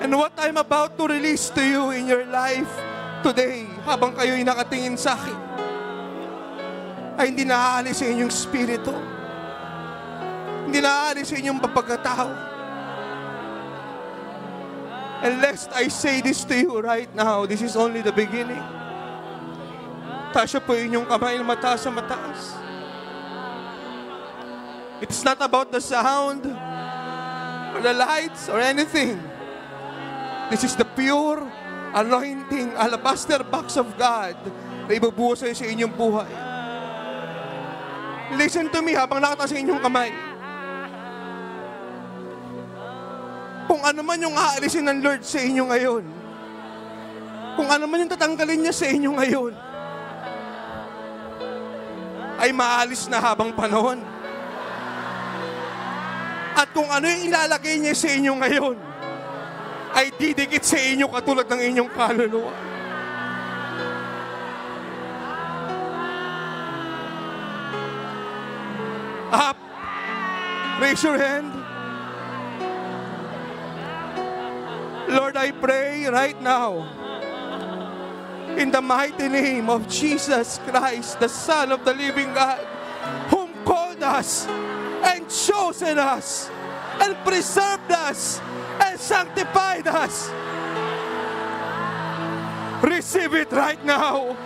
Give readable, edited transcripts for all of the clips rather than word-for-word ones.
And what I'm about to release to you in your life today, habang kayo'y nakatingin sa akin, ay hindi naaalis sa inyong spirito. Hindi naaalis sa inyong pagkatao. And lest I say this to you right now, this is only the beginning. Tasya po inyong kamay na mataas sa mataas. It's not about the sound or the lights or anything. This is the pure anointing, alabaster box of God na ibubuhos sa inyong buhay. Listen to me habang nakataas sa inyong kamay. Kung ano man yung aalisin ng Lord sa inyo ngayon, kung ano man yung tatanggalin niya sa inyo ngayon, ay maalis na habang panahon. At kung ano yung ilalagay niya sa inyo ngayon, ay didikit sa inyo katulad ng inyong kaluluwa. Up. Raise your hand. Lord, I pray right now, in the mighty name of Jesus Christ, the Son of the living God, whom called us and chosen us and preserved us and sanctified us. Receive it right now.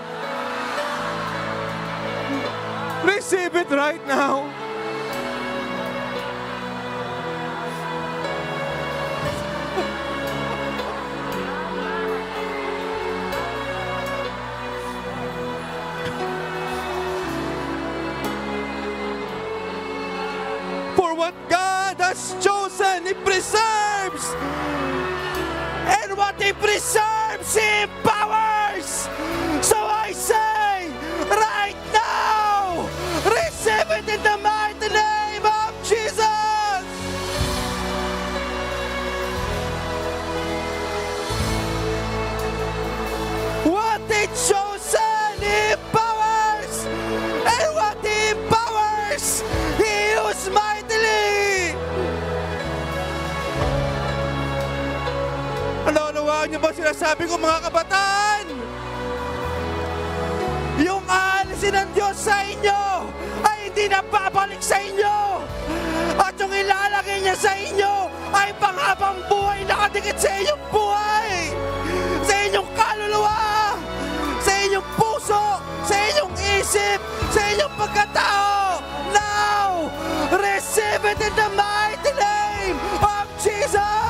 Receive it right now. For what God has chosen, He preserves. And what He preserves, He empowers. So I say, right now, receive it in the mighty name of Jesus. What He chosen, He empowers. And what He empowers, He uses mightily. Naunawaan niyo ba sinasabi ko, mga kabataan? Yung aalisin ng Diyos sa inyo ay hindi na babalik sa inyo. At yung ilalagay niya sa inyo ay panghabang buhay nakadikit sa inyong buhay, sa inyong kaluluwa, sa inyong puso, sa inyong isip, sa inyong pagkatao. Now, receive it in the mighty name of Jesus.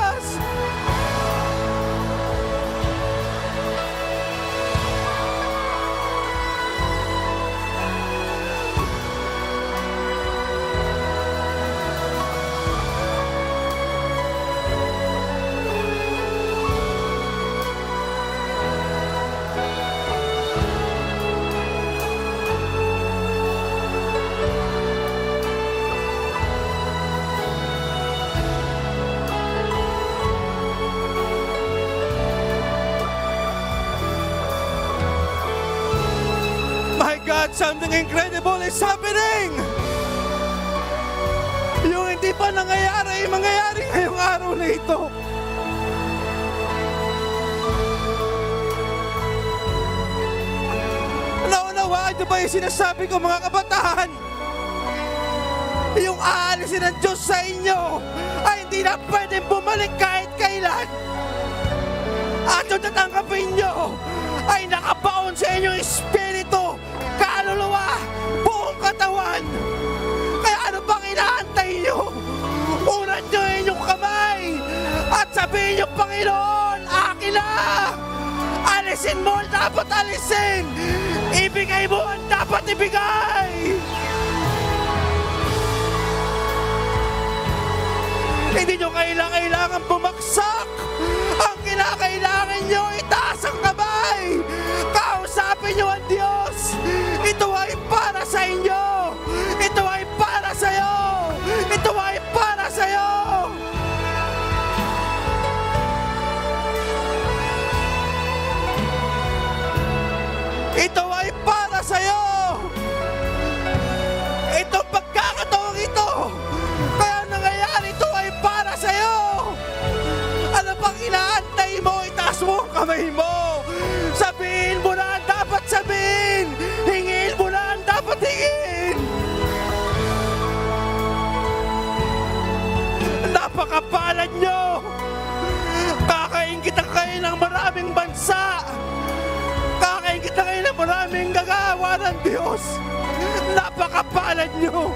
Something incredible is happening. Yung hindi pa nangyayari, mangyayari ngayong araw na ito. Naunawaan niyo ba yung sinasabi ko, mga kabataan? Yung aalisin ng Diyos sa inyo ay hindi na pwedeng bumalik kahit kailan. At yung tatanggapin nyo ay nakabaon sa inyong espiritu, kaluluwa, buong katawan. Kaya ano bang inaantay nyo? Unan nyo inyong kamay at sabihin nyo, Panginoon, akin na! Alisin mo ang dapat alisin! Ibigay mo ang dapat ibigay! Hindi nyo kailangan bumagsak. Ang kinakailangan nyo, itaas ang kamay. Kausapin nyo ang Diyos. Ito ay para sa inyo. Ito ay para sa iyo. Ito ay para sa iyo. Ito ay para sa iyo. Itong pagkakataong ito, kaya nangyayari, ito ay para sa iyo. itaas mo ang kamay mo. Sabihin mo na ang dapat sabihin. Hingin mo na ang dapat hingin. Napakapalad nyo. Kakaingitan kayo ng maraming bansa. Kakaingitan kayo ng maraming gagawa ng Diyos. Napakapalad nyo.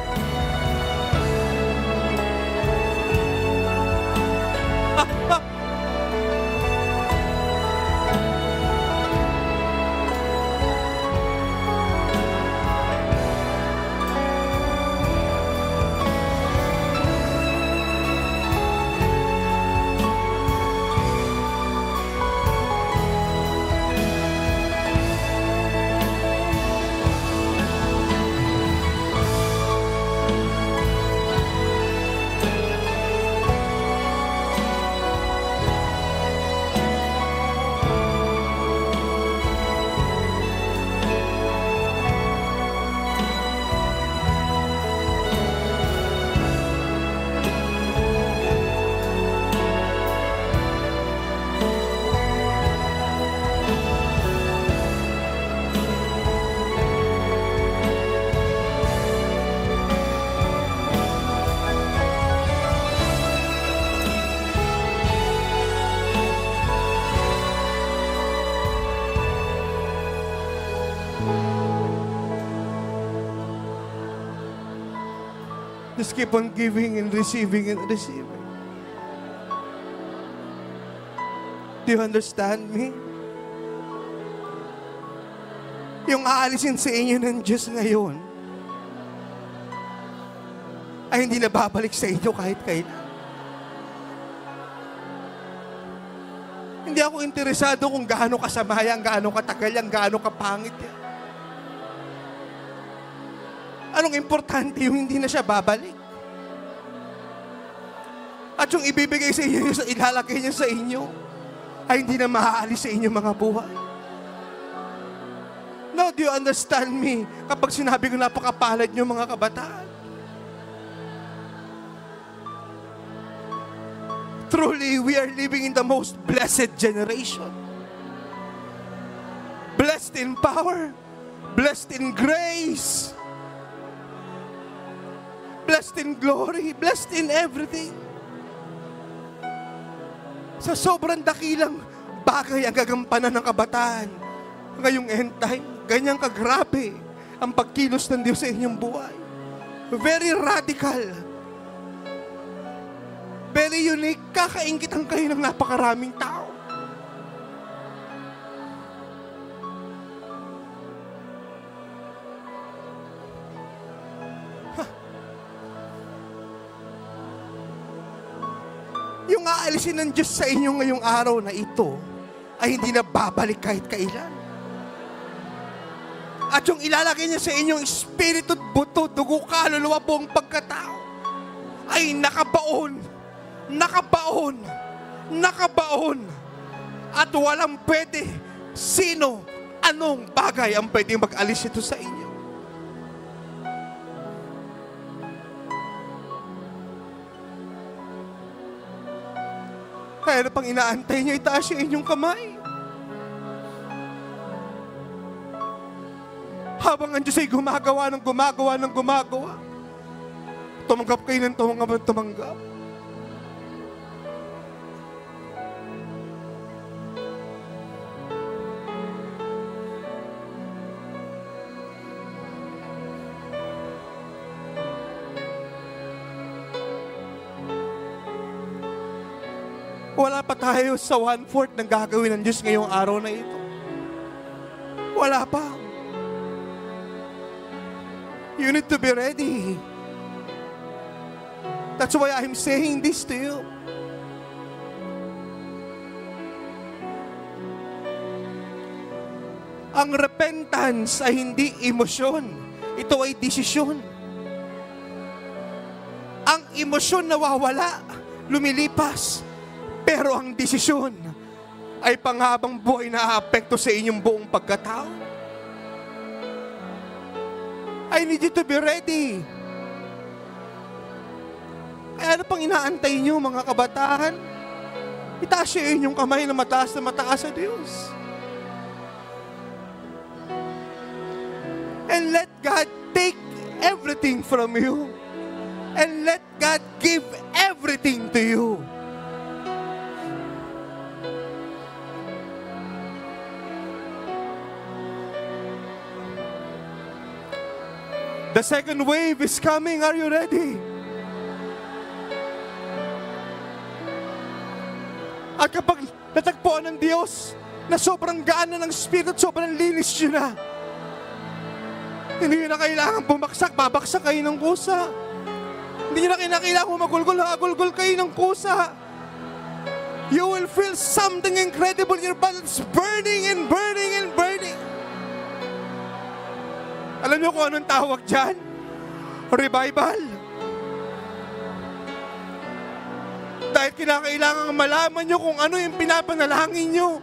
Just keep on giving and receiving and receiving. Do you understand me? Yung aalisin sa inyo ng Diyos ngayon ay hindi na babalik sa inyo kahit kailan. Hindi ako interesado kung gaano kasama yan, gaano katagal yan, gaano kapangit yan. Anong importante yung hindi na siya babalik? At yung ibibigay sa inyo, yung ilalagay niya sa inyo, ay hindi na maaalis sa inyo mga buhay. Now, do you understand me kapag sinabi ko napakapalad niyo mga kabataan? Truly, we are living in the most blessed generation. Blessed in power, blessed in grace, blessed in glory, blessed in everything. Sa sobrang dakilang bagay ang gagampanan ng kabataan ngayong end time, ganyang kagrabe ang pagkilos ng Diyos sa inyong buhay. Very radical. Very unique. Kakainggitan kayo ng napakaraming tao. Yung aalisin ng Diyos sa inyo ngayong araw na ito ay hindi na babalik kahit kailan. At yung ilalagay niya sa inyong espiritu, buto, dugo, kaluluwa, buong pagkatao ay nakabaon, nakabaon, nakabaon. At walang pwede, sino, anong bagay ang pwede mag-alis ito sa inyo. Kaya na pang inaantay niyo, itaas yung inyong kamay. Habang ang Diyos ay gumagawa ng gumagawa ng gumagawa, tumanggap kayo ng tumanggap ng tumanggap. Wala pa tayo sa 1/4 ng gagawin ng Diyos ngayong araw na ito. Wala pa. You need to be ready. That's why I'm saying this to you. Ang repentance ay hindi emosyon. Ito ay desisyon. Ang emosyon nawawala, lumilipas. Pero ang desisyon ay panghabang buhay na aapekto sa inyong buong pagkatao. I need you to be ready. Kaya ano pang inaantay nyo mga kabataan? itaas niyo yung inyong kamay na mataas sa Diyos. And let God take everything from you. And let God give everything to you. The second wave is coming. Are you ready? At kapag natagpuan ng Diyos na sobrang gaan na ng Espiritu at sobrang linis nyo na, hindi nyo na kailangan bumaksak, babaksak kayo ng kusa. Hindi nyo na kailangan magulgol, hagulgol kayo ng kusa. You will feel something incredible. Your body is burning and burning and burning. Alam nyo kung anong tawag dyan? Revival. Dahil kinakailangan malaman nyo kung ano yung pinapanalangin nyo.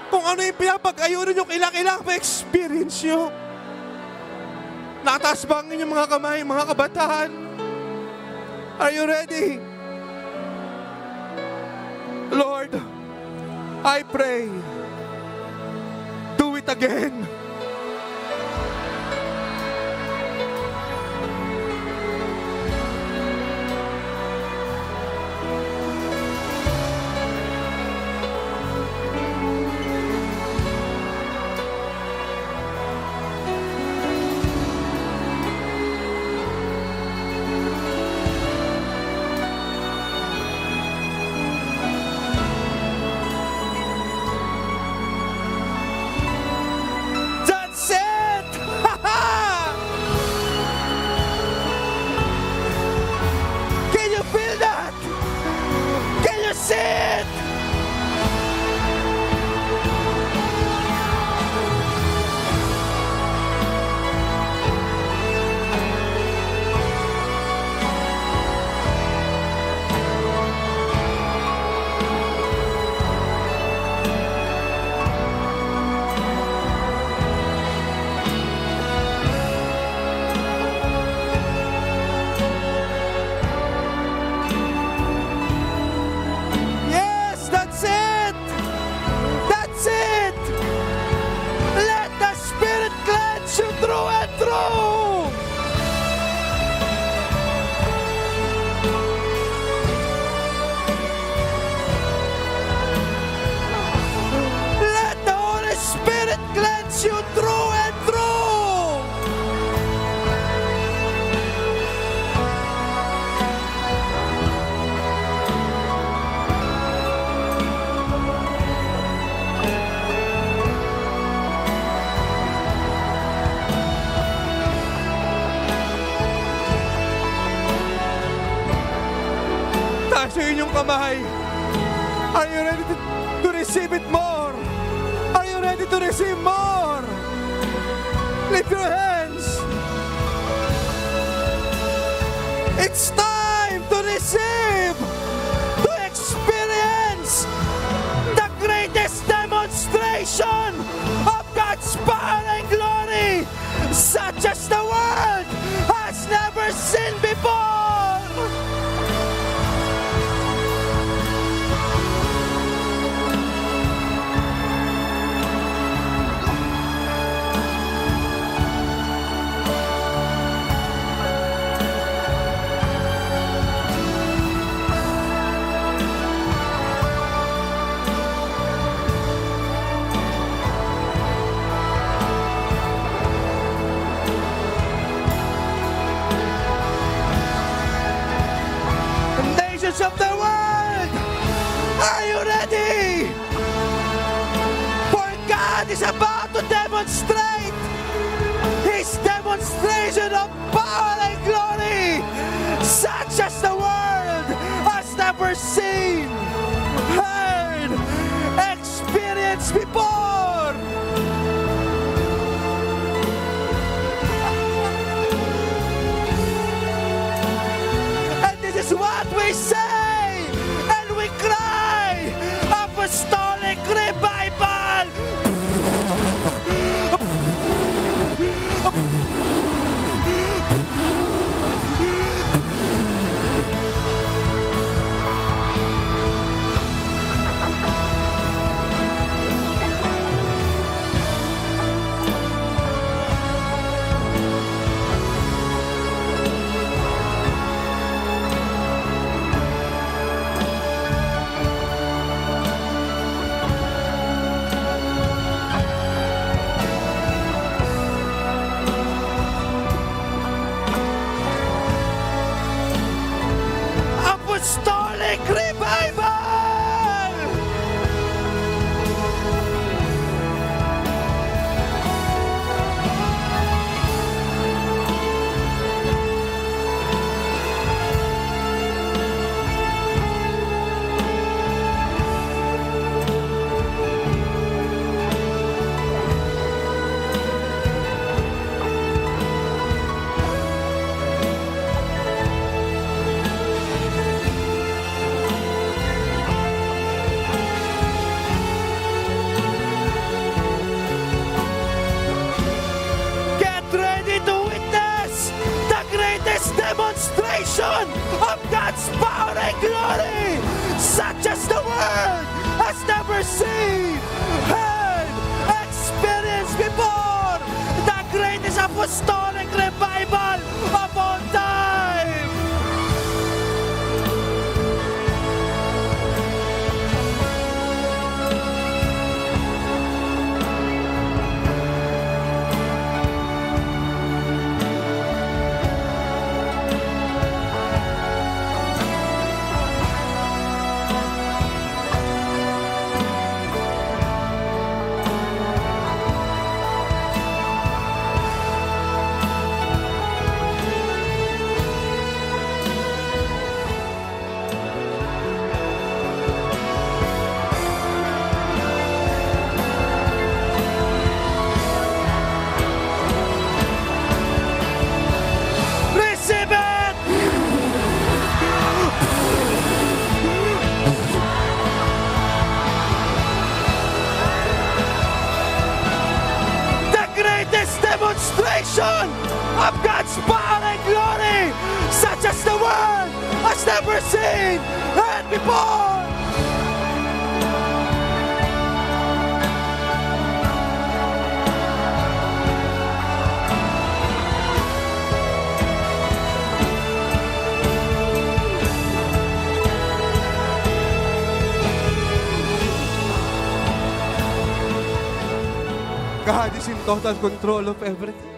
Kung ano yung pinapag-ayunan nyo, kailangan ma-experience nyo. Nakataas ba ang inyong mga kamay, mga kabataan? Are you ready? Lord, I pray, do it again. Sa inyong kamay. Are you ready to receive it more? Are you ready to receive more? Lift your hands. It's time to receive, to experience the greatest demonstration of God's power and glory, such as the world has never seen before. Of the world, are you ready? For God is about to demonstrate His demonstration of power and glory, such as the world has never seen, heard, experienced before. And this is what we say. Apostolic revival. demonstration of God's power and glory, such as the world has never seen, heard, experienced before. The greatest apostolic revival of all time. Receive it! The greatest demonstration of God's power and glory, such as the world has never seen, heard before. God is in total control of everything.